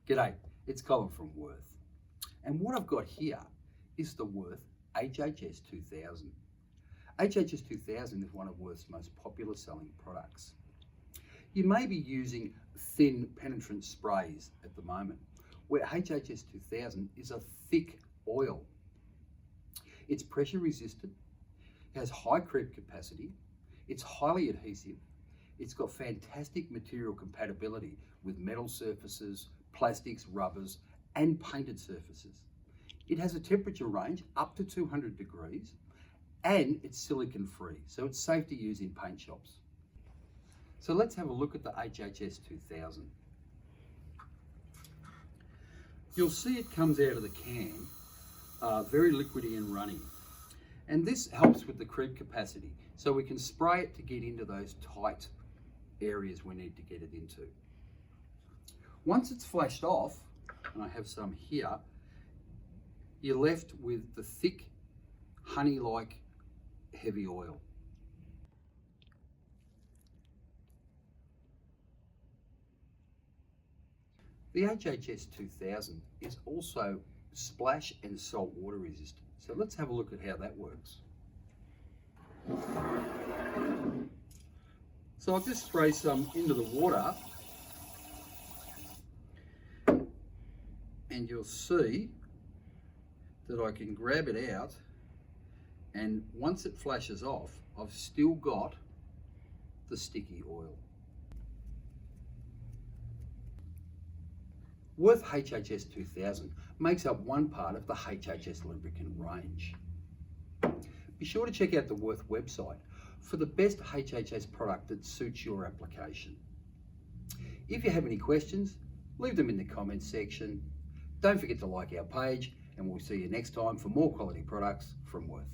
G'day, it's Colin from Worth. And what I've got here is the Worth HHS 2000. HHS 2000 is one of Worth's most popular selling products. You may be using thin penetrant sprays at the moment, where HHS 2000 is a thick oil. It's pressure resistant, it has high creep capacity, it's highly adhesive, it's got fantastic material compatibility with metal surfaces, plastics, rubbers, and painted surfaces. It has a temperature range up to 200 degrees and it's silicone free, so it's safe to use in paint shops. So let's have a look at the HHS 2000. You'll see it comes out of the can very liquidy and runny. And this helps with the creep capacity, so we can spray it to get into those tight areas we need to get it into. Once it's flashed off, and I have some here, you're left with the thick, honey-like heavy oil. The HHS 2000 is also splash and salt water resistant. So let's have a look at how that works. So I'll just spray some into the water and you'll see that I can grab it out, and once it flashes off, I've still got the sticky oil. Worth HHS 2000 makes up one part of the HHS lubricant range. Be sure to check out the Worth website for the best HHS product that suits your application. If you have any questions, leave them in the comments section. Don't forget to like our page, and we'll see you next time for more quality products from Worth.